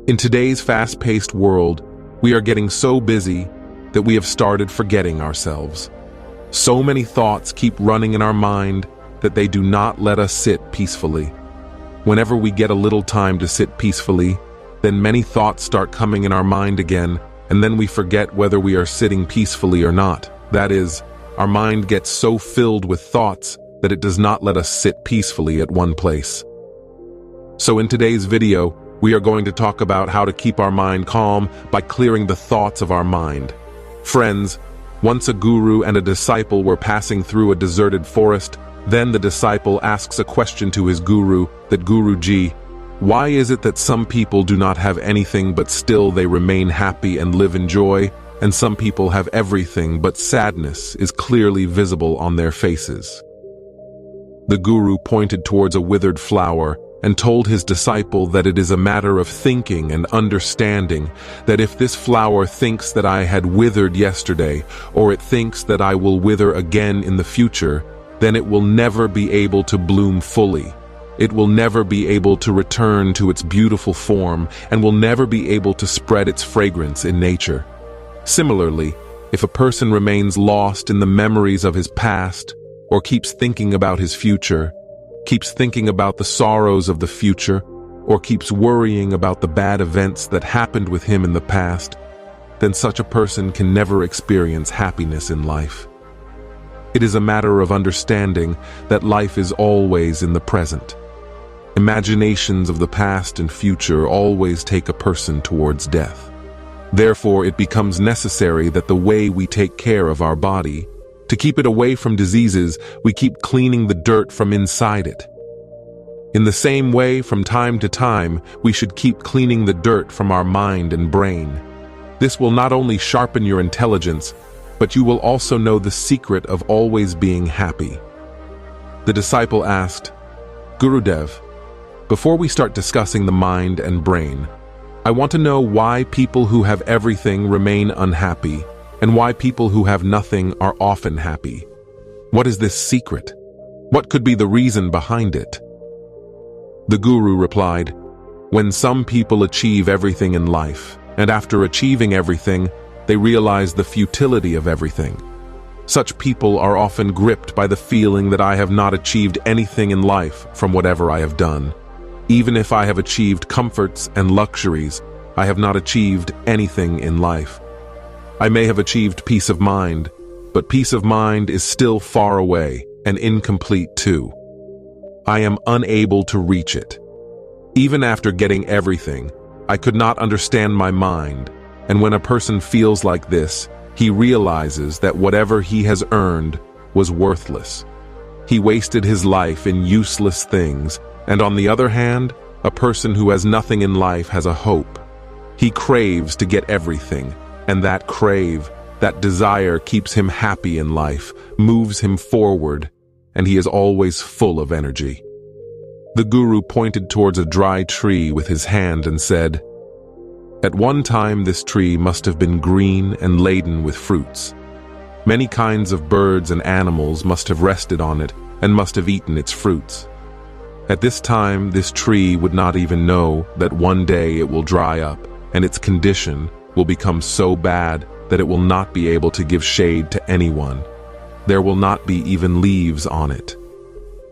In today's fast-paced world, we are getting so busy that we have started forgetting ourselves. So many thoughts keep running in our mind that they do not let us sit peacefully. Whenever we get a little time to sit peacefully, then many thoughts start coming in our mind again, and then we forget whether we are sitting peacefully or not. That is, our mind gets so filled with thoughts that it does not let us sit peacefully at one place. So in today's video, we are going to talk about how to keep our mind calm by clearing the thoughts of our mind. Friends, once a guru and a disciple were passing through a deserted forest. Then the disciple asks a question to his guru, that Guruji, why is it that some people do not have anything but still they remain happy and live in joy, and some people have everything but sadness is clearly visible on their faces? The guru pointed towards a withered flower and told his disciple that it is a matter of thinking and understanding, that if this flower thinks that I had withered yesterday, or it thinks that I will wither again in the future, then it will never be able to bloom fully. It will never be able to return to its beautiful form and will never be able to spread its fragrance in nature. Similarly, if a person remains lost in the memories of his past, or keeps thinking about his future, keeps thinking about the sorrows of the future, or keeps worrying about the bad events that happened with him in the past, then such a person can never experience happiness in life. It is a matter of understanding that life is always in the present. Imaginations of the past and future always take a person towards death. Therefore, it becomes necessary that the way we take care of our body, to keep it away from diseases, we keep cleaning the dirt from inside it. In the same way, from time to time, we should keep cleaning the dirt from our mind and brain. This will not only sharpen your intelligence, but you will also know the secret of always being happy. The disciple asked, Gurudev, before we start discussing the mind and brain, I want to know why people who have everything remain unhappy, and why people who have nothing are often happy. What is this secret? What could be the reason behind it? The guru replied, when some people achieve everything in life, and after achieving everything, they realize the futility of everything. Such people are often gripped by the feeling that I have not achieved anything in life from whatever I have done. Even if I have achieved comforts and luxuries, I have not achieved anything in life. I may have achieved peace of mind, but peace of mind is still far away and incomplete too. I am unable to reach it. Even after getting everything, I could not understand my mind. And when a person feels like this, he realizes that whatever he has earned was worthless. He wasted his life in useless things, and on the other hand, a person who has nothing in life has a hope. He craves to get everything, and that crave, that desire keeps him happy in life, moves him forward, and he is always full of energy. The guru pointed towards a dry tree with his hand and said, at one time this tree must have been green and laden with fruits. Many kinds of birds and animals must have rested on it and must have eaten its fruits. At this time, this tree would not even know that one day it will dry up and its condition will become so bad that it will not be able to give shade to anyone. There will not be even leaves on it.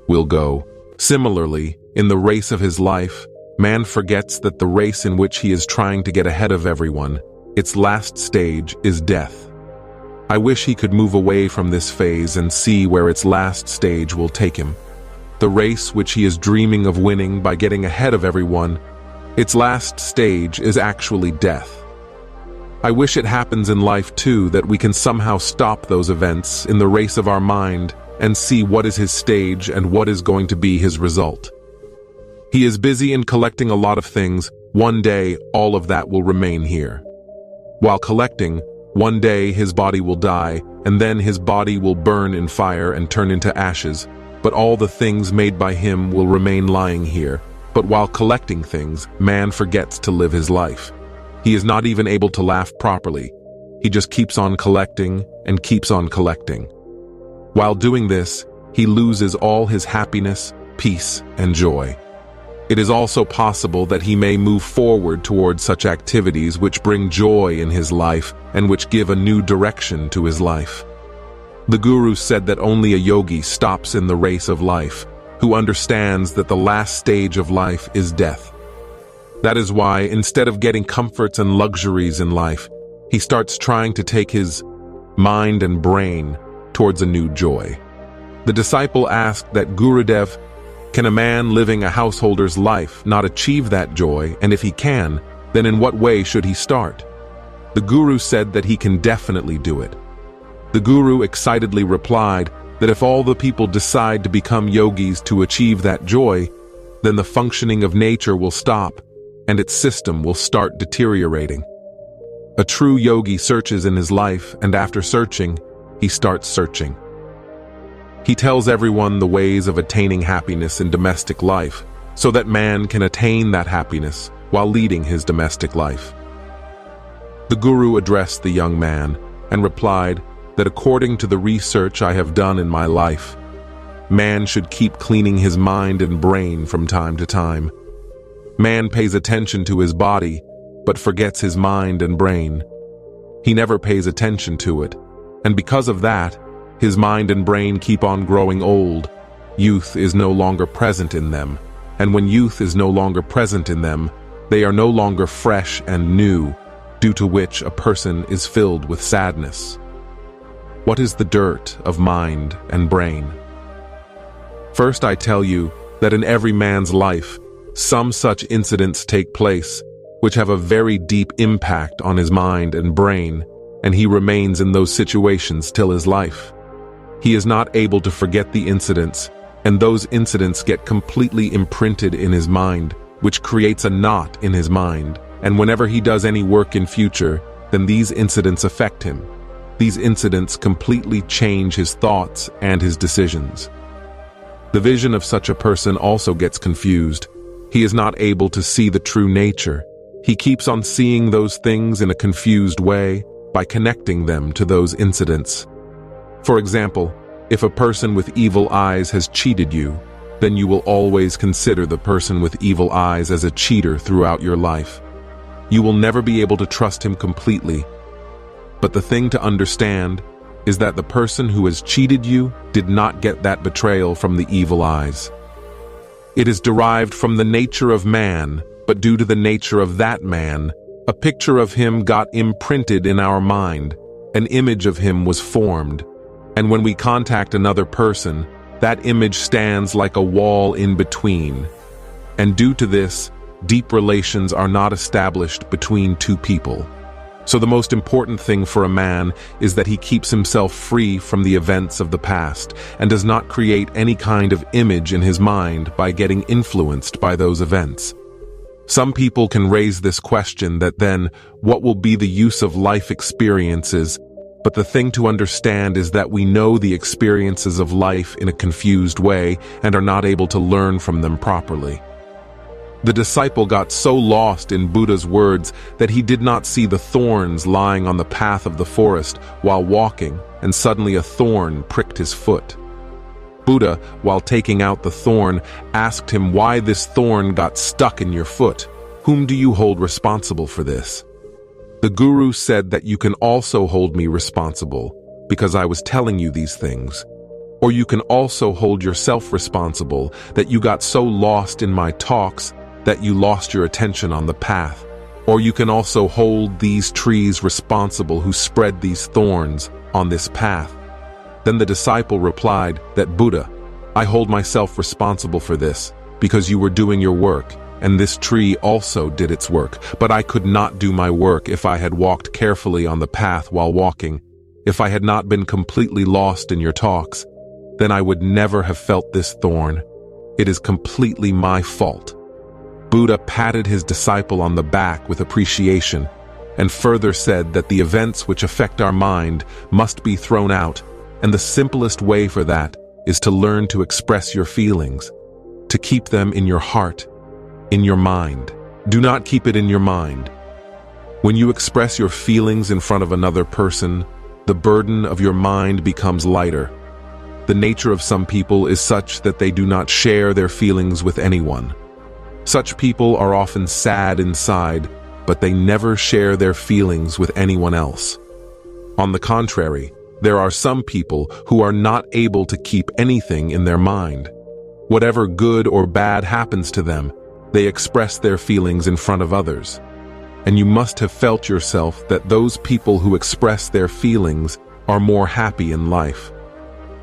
Will go. Similarly, in the race of his life, man forgets that the race in which he is trying to get ahead of everyone, its last stage is death. I wish he could move away from this phase and see where its last stage will take him. The race which he is dreaming of winning by getting ahead of everyone, its last stage is actually death. I wish it happens in life too, that we can somehow stop those events in the race of our mind and see what is his stage and what is going to be his result. He is busy in collecting a lot of things. One day, all of that will remain here. While collecting, one day his body will die, and then his body will burn in fire and turn into ashes, but all the things made by him will remain lying here. But while collecting things, man forgets to live his life. He is not even able to laugh properly. He just keeps on collecting and keeps on collecting. While doing this, he loses all his happiness, peace, and joy. It is also possible that he may move forward towards such activities which bring joy in his life and which give a new direction to his life. The Guru said that only a yogi stops in the race of life, who understands that the last stage of life is death. That is why, instead of getting comforts and luxuries in life, he starts trying to take his mind and brain towards a new joy. The disciple asked that Gurudev, can a man living a householder's life not achieve that joy, and if he can, then in what way should he start? The Guru said that he can definitely do it. The Guru excitedly replied that if all the people decide to become yogis to achieve that joy, then the functioning of nature will stop and its system will start deteriorating. A true yogi searches in his life, and after searching, he starts searching. He tells everyone the ways of attaining happiness in domestic life, so that man can attain that happiness while leading his domestic life. The Guru addressed the young man and replied that according to the research I have done in my life, man should keep cleaning his mind and brain from time to time. Man pays attention to his body, but forgets his mind and brain. He never pays attention to it, and because of that, his mind and brain keep on growing old. Youth is no longer present in them, and when youth is no longer present in them, they are no longer fresh and new, due to which a person is filled with sadness. What is the dirt of mind and brain? First, I tell you that in every man's life, some such incidents take place which have a very deep impact on his mind and brain, and he remains in those situations till his life. He is not able to forget the incidents, and those incidents get completely imprinted in his mind, which creates a knot in his mind, and whenever he does any work in future, then these incidents affect him. These incidents completely change his thoughts and his decisions. The vision of such a person also gets confused. He is not able to see the true nature. He keeps on seeing those things in a confused way by connecting them to those incidents. For example, if a person with evil eyes has cheated you, then you will always consider the person with evil eyes as a cheater throughout your life. You will never be able to trust him completely. But the thing to understand is that the person who has cheated you did not get that betrayal from the evil eyes. It is derived from the nature of man, but due to the nature of that man, a picture of him got imprinted in our mind, an image of him was formed. And when we contact another person, that image stands like a wall in between. And due to this, deep relations are not established between two people. So the most important thing for a man is that he keeps himself free from the events of the past and does not create any kind of image in his mind by getting influenced by those events. Some people can raise this question that then, what will be the use of life experiences? But the thing to understand is that we know the experiences of life in a confused way and are not able to learn from them properly. The disciple got so lost in Buddha's words that he did not see the thorns lying on the path of the forest while walking, and suddenly a thorn pricked his foot. Buddha, while taking out the thorn, asked him why this thorn got stuck in your foot. Whom do you hold responsible for this? The Guru said that you can also hold me responsible because I was telling you these things. Or you can also hold yourself responsible that you got so lost in my talks that you lost your attention on the path. Or you can also hold these trees responsible who spread these thorns on this path. Then the disciple replied that Buddha, I hold myself responsible for this because you were doing your work, and this tree also did its work, but I could not do my work if I had walked carefully on the path while walking. If I had not been completely lost in your talks, then I would never have felt this thorn. It is completely my fault. Buddha patted his disciple on the back with appreciation, and further said that the events which affect our mind must be thrown out, and the simplest way for that is to learn to express your feelings, to keep them in your heart, in your mind. Do not keep it in your mind. When you express your feelings in front of another person, the burden of your mind becomes lighter. The nature of some people is such that they do not share their feelings with anyone. Such people are often sad inside, but they never share their feelings with anyone else. On the contrary, there are some people who are not able to keep anything in their mind. Whatever good or bad happens to them, they express their feelings in front of others. And you must have felt yourself that those people who express their feelings are more happy in life.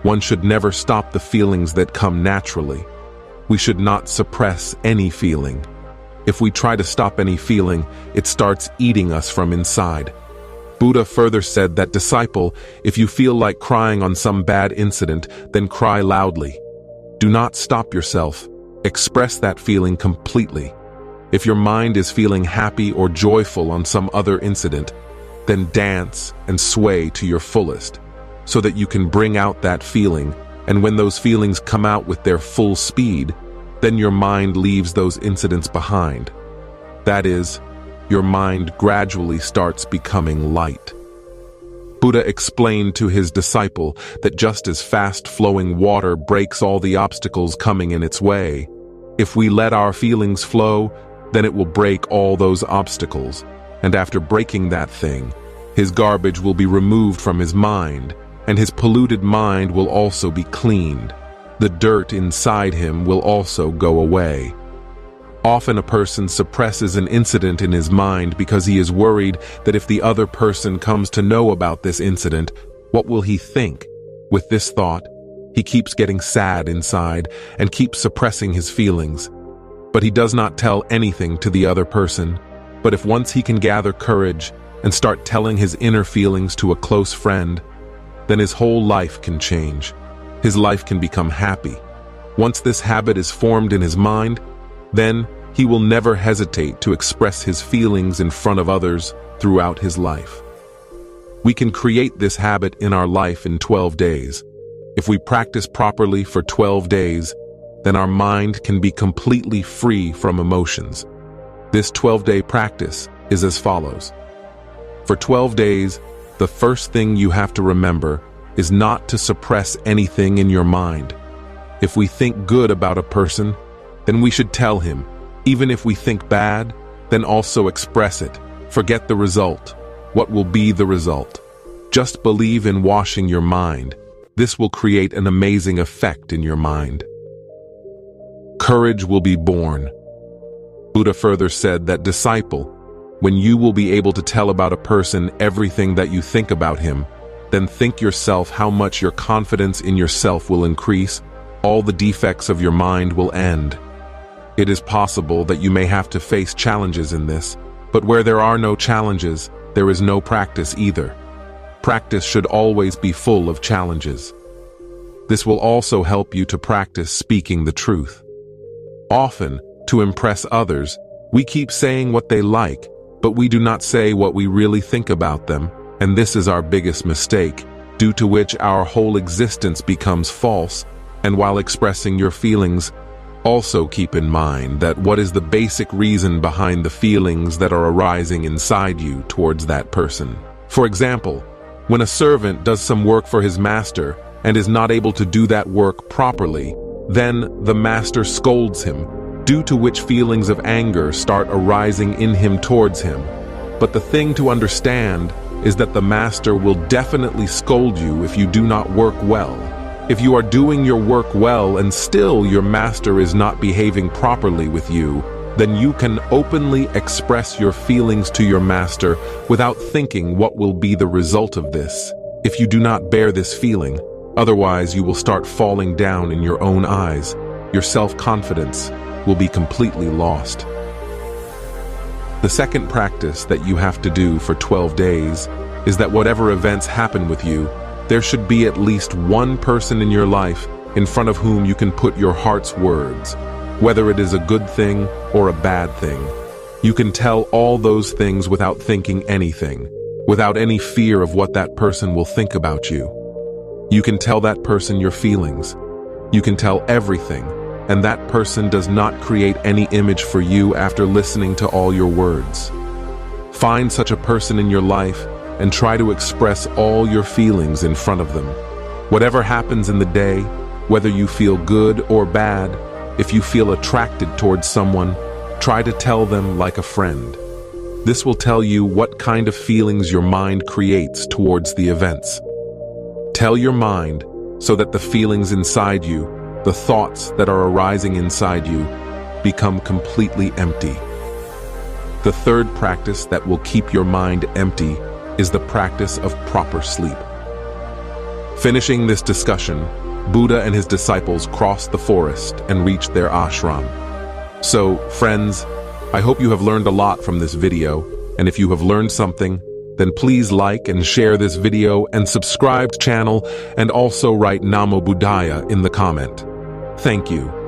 One should never stop the feelings that come naturally. We should not suppress any feeling. If we try to stop any feeling, it starts eating us from inside. Buddha further said that, disciple, if you feel like crying on some bad incident, then cry loudly. Do not stop yourself. Express that feeling completely. If your mind is feeling happy or joyful on some other incident, then dance and sway to your fullest, so that you can bring out that feeling, and when those feelings come out with their full speed, then your mind leaves those incidents behind. That is, your mind gradually starts becoming light. Buddha explained to his disciple that just as fast-flowing water breaks all the obstacles coming in its way, if we let our feelings flow, then it will break all those obstacles, and after breaking that thing, his garbage will be removed from his mind, and his polluted mind will also be cleaned. The dirt inside him will also go away. Often a person suppresses an incident in his mind because he is worried that if the other person comes to know about this incident, what will he think? With this thought, he keeps getting sad inside and keeps suppressing his feelings. But he does not tell anything to the other person. But if once he can gather courage and start telling his inner feelings to a close friend, then his whole life can change. His life can become happy. Once this habit is formed in his mind, then he will never hesitate to express his feelings in front of others throughout his life. We can create this habit in our life in 12 days. If we practice properly for 12 days, then our mind can be completely free from emotions. This 12-day practice is as follows. For 12 days, the first thing you have to remember is not to suppress anything in your mind. If we think good about a person, then we should tell him. Even if we think bad, then also express it. Forget the result. What will be the result? Just believe in washing your mind. This will create an amazing effect in your mind. Courage will be born. Buddha further said that, disciple, when you will be able to tell about a person everything that you think about him, then think yourself how much your confidence in yourself will increase, all the defects of your mind will end. It is possible that you may have to face challenges in this, but where there are no challenges, there is no practice either. Practice should always be full of challenges. This will also help you to practice speaking the truth. Often, to impress others, we keep saying what they like, but we do not say what we really think about them, and this is our biggest mistake, due to which our whole existence becomes false. And while expressing your feelings, also keep in mind that what is the basic reason behind the feelings that are arising inside you towards that person. For example, when a servant does some work for his master and is not able to do that work properly, then the master scolds him, due to which feelings of anger start arising in him towards him. But the thing to understand is that the master will definitely scold you if you do not work well. If you are doing your work well and still your master is not behaving properly with you, then you can openly express your feelings to your master without thinking what will be the result of this. If you do not bear this feeling, otherwise you will start falling down in your own eyes. Your self-confidence will be completely lost. The second practice that you have to do for 12 days is that whatever events happen with you, there should be at least one person in your life in front of whom you can put your heart's words, whether it is a good thing or a bad thing. You can tell all those things without thinking anything, without any fear of what that person will think about you. You can tell that person your feelings. You can tell everything, and that person does not create any image for you after listening to all your words. Find such a person in your life and try to express all your feelings in front of them. Whatever happens in the day, whether you feel good or bad, if you feel attracted towards someone, Try to tell them like a friend. This will tell you what kind of feelings your mind creates towards the events. Tell your mind so that the feelings inside you, the thoughts that are arising inside you, become completely empty. The third practice that will keep your mind empty is the practice of proper sleep. Finishing this discussion, Buddha and his disciples crossed the forest and reached their ashram. So, friends, I hope you have learned a lot from this video, and if you have learned something, then please like and share this video and subscribe to the channel, and also write Namo Buddhaya in the comment. Thank you.